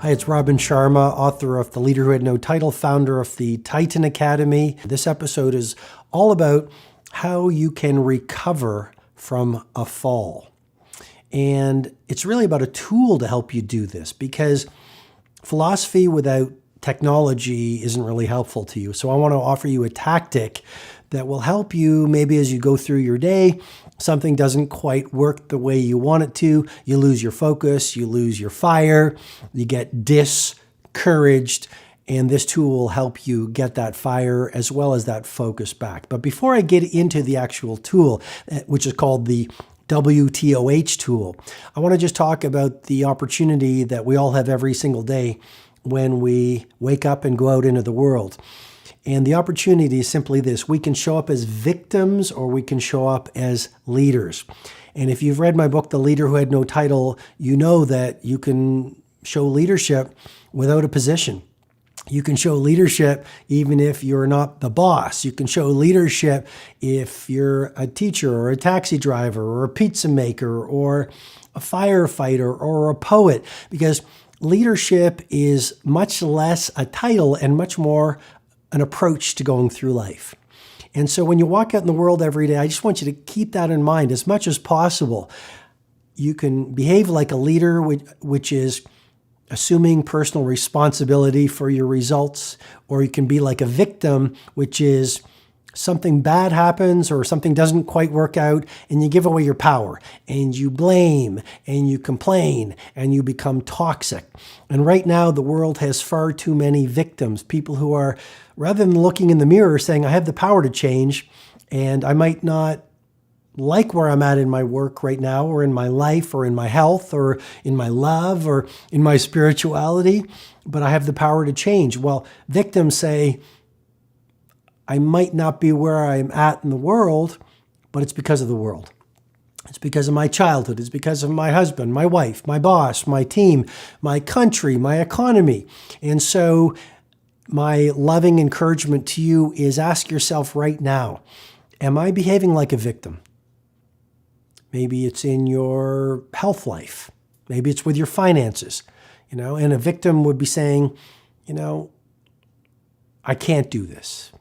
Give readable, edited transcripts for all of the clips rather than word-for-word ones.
Hi, it's Robin Sharma, author of The Leader Who Had No Title, founder of the Titan Academy. This episode is all about how you can recover from a fall. And it's really about a tool to help you do this, because philosophy without technology isn't really helpful to you. So I want to offer you a tactic that will help you maybe as you go through your day. Something doesn't quite work the way you want it to. You lose your focus, you lose your fire, you get discouraged, and this tool will help you get that fire as well as that focus back. But before I get into the actual tool, which is called the WTOH tool, I want to just talk about the opportunity that we all have every single day when we wake up and go out into the world. And the opportunity is simply this: we can show up as victims or we can show up as leaders. And if you've read my book, The Leader Who Had No Title, you know that you can show leadership without a position. You can show leadership even if you're not the boss. You can show leadership if you're a teacher or a taxi driver or a pizza maker or a firefighter or a poet, because leadership is much less a title and much more an approach to going through life. And so when you walk out in the world every day, I just want you to keep that in mind as much as possible. You can behave like a leader, which is assuming personal responsibility for your results, or you can be like a victim, which is something bad happens or something doesn't quite work out and you give away your power and you blame and you complain and you become toxic. And right now the world has far too many victims, people who are, rather than looking in the mirror saying, I have the power to change and I might not like where I'm at in my work right now or in my life or in my health or in my love or in my spirituality, but I have the power to change. Well, victims say, I might not be where I'm at in the world, but it's because of the world. It's because of my childhood. It's because of my husband, my wife, my boss, my team, my country, my economy. And so my loving encouragement to you is ask yourself right now, am I behaving like a victim? Maybe it's in your health life. Maybe it's with your finances, and a victim would be saying, I can't do this.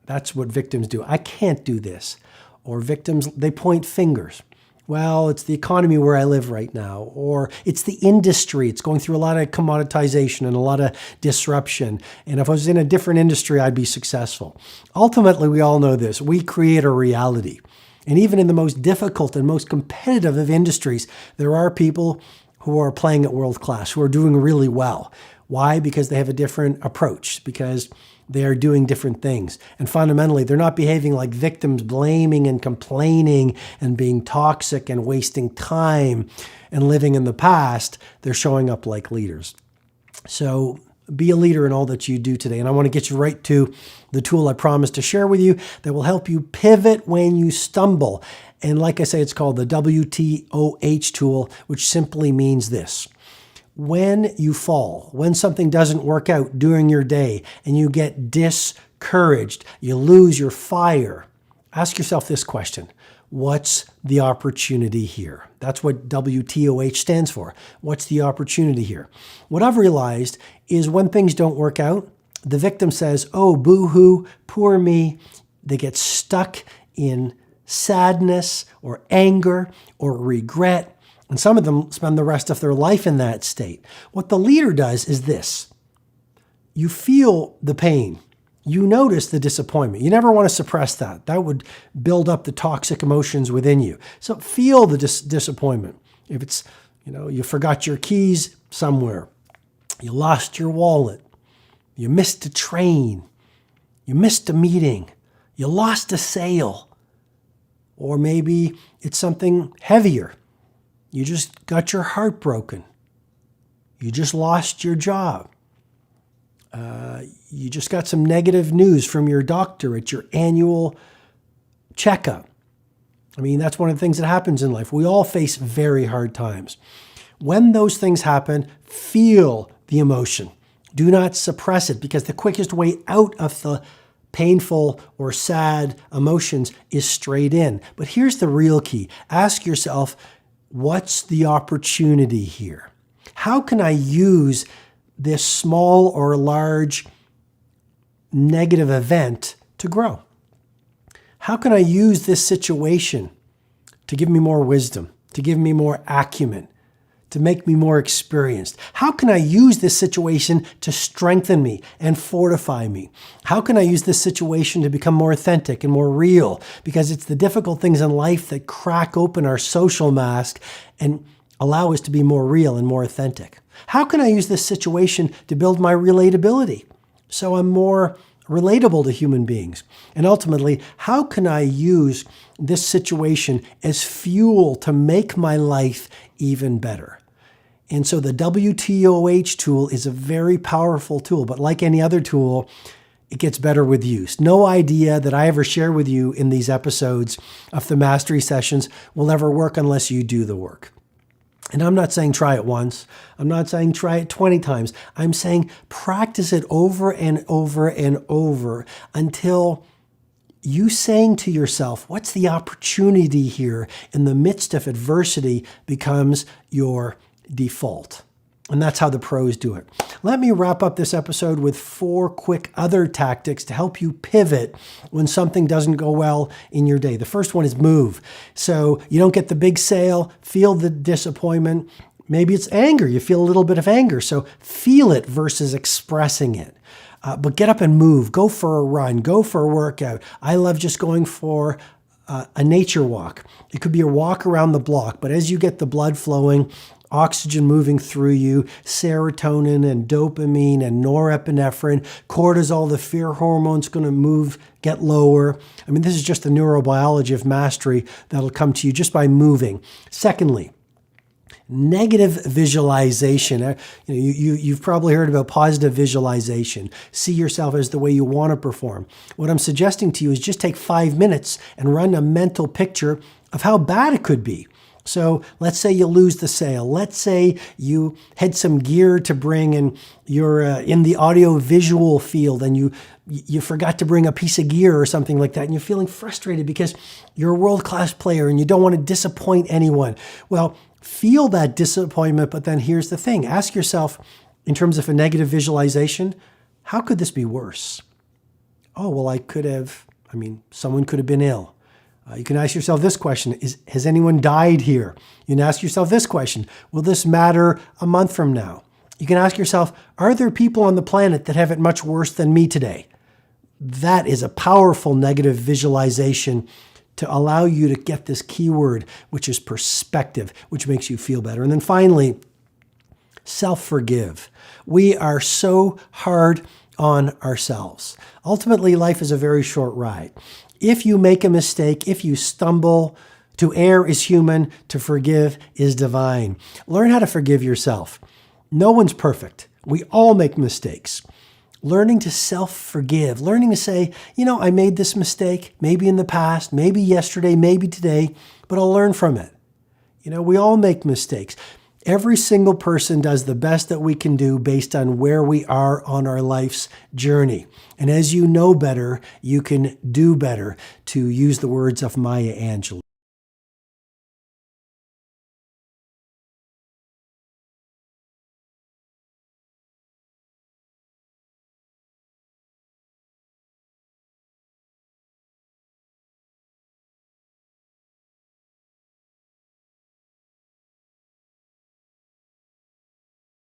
That's what victims do. I can't do this. Or victims, they point fingers. Well, it's the economy where I live right now. Or it's the industry. It's going through a lot of commoditization and a lot of disruption. And if I was in a different industry, I'd be successful. Ultimately, we all know this. We create a reality. And even in the most difficult and most competitive of industries, there are people who are playing at world class, who are doing really well. Why? Because they have a different approach, because they are doing different things. And fundamentally, they're not behaving like victims, blaming and complaining and being toxic and wasting time and living in the past. They're showing up like leaders. So be a leader in all that you do today. And I want to get you right to the tool I promised to share with you that will help you pivot when you stumble. And like I say, it's called the WTOH tool, which simply means this: when you fall, when something doesn't work out during your day and you get discouraged, you lose your fire, ask yourself this question: what's the opportunity here? That's what WTOH stands for. What's the opportunity here? What I've realized is when things don't work out, the victim says, oh, boo-hoo, poor me. They get stuck in sadness or anger or regret. And some of them spend the rest of their life in that state. What the leader does is this: you feel the pain. You notice the disappointment. You never want to suppress that. That would build up the toxic emotions within you. So feel the disappointment. If it's, you forgot your keys somewhere, you lost your wallet, you missed a train, you missed a meeting, you lost a sale, or maybe it's something heavier. You just got your heart broken. You just lost your job. You just got some negative news from your doctor at your annual checkup. I mean, that's one of the things that happens in life. We all face very hard times. When those things happen, feel the emotion. Do not suppress it, because the quickest way out of the painful or sad emotions is straight in. But here's the real key. Ask yourself, what's the opportunity here? How can I use this small or large negative event to grow? How can I use this situation to give me more wisdom, to give me more acumen, to make me more experienced? How can I use this situation to strengthen me and fortify me? How can I use this situation to become more authentic and more real? Because it's the difficult things in life that crack open our social mask and allow us to be more real and more authentic. How can I use this situation to build my relatability so I'm more relatable to human beings? And ultimately, how can I use this situation as fuel to make my life even better? And so the WTOH tool is a very powerful tool, but like any other tool, it gets better with use. No idea that I ever share with you in these episodes of the mastery sessions will ever work unless you do the work. And I'm not saying try it once. I'm not saying try it 20 times. I'm saying practice it over and over and over until you saying to yourself, what's the opportunity here in the midst of adversity becomes your default. And that's how the pros do it. Let me wrap up this episode with 4 quick other tactics to help you pivot when something doesn't go well in your day. The first one is move. So you don't get the big sale, feel the disappointment. Maybe it's anger. You feel a little bit of anger. So feel it versus expressing it. But get up and move. Go for a run. Go for a workout. I love just going for a nature walk. It could be a walk around the block, but as you get the blood flowing, oxygen moving through you, serotonin and dopamine and norepinephrine, cortisol, the fear hormone's going to get lower. I mean, this is just the neurobiology of mastery that'll come to you just by moving. Secondly, negative visualization. You've probably heard about positive visualization. See yourself as the way you want to perform. What I'm suggesting to you is just take 5 minutes and run a mental picture of how bad it could be. So let's say you lose the sale. Let's say you had some gear to bring and you're in the audio visual field and you forgot to bring a piece of gear or something like that and you're feeling frustrated because you're a world-class player and you don't want to disappoint anyone. Well, feel that disappointment, but then here's the thing. Ask yourself, in terms of a negative visualization, how could this be worse? Oh, well, someone could have been ill. You can ask yourself this question, has anyone died here? You can ask yourself this question, will this matter a month from now? You can ask yourself, are there people on the planet that have it much worse than me today? That is a powerful negative visualization to allow you to get this keyword, which is perspective, which makes you feel better. And then finally, self-forgive. We are so hard on ourselves. Ultimately, life is a very short ride. If you make a mistake, if you stumble, to err is human, to forgive is divine. Learn how to forgive yourself. No one's perfect. We all make mistakes. Learning to self-forgive, learning to say, I made this mistake, maybe in the past, maybe yesterday, maybe today, but I'll learn from it. We all make mistakes. Every single person does the best that we can do based on where we are on our life's journey. And as you know better, you can do better, to use the words of Maya Angelou.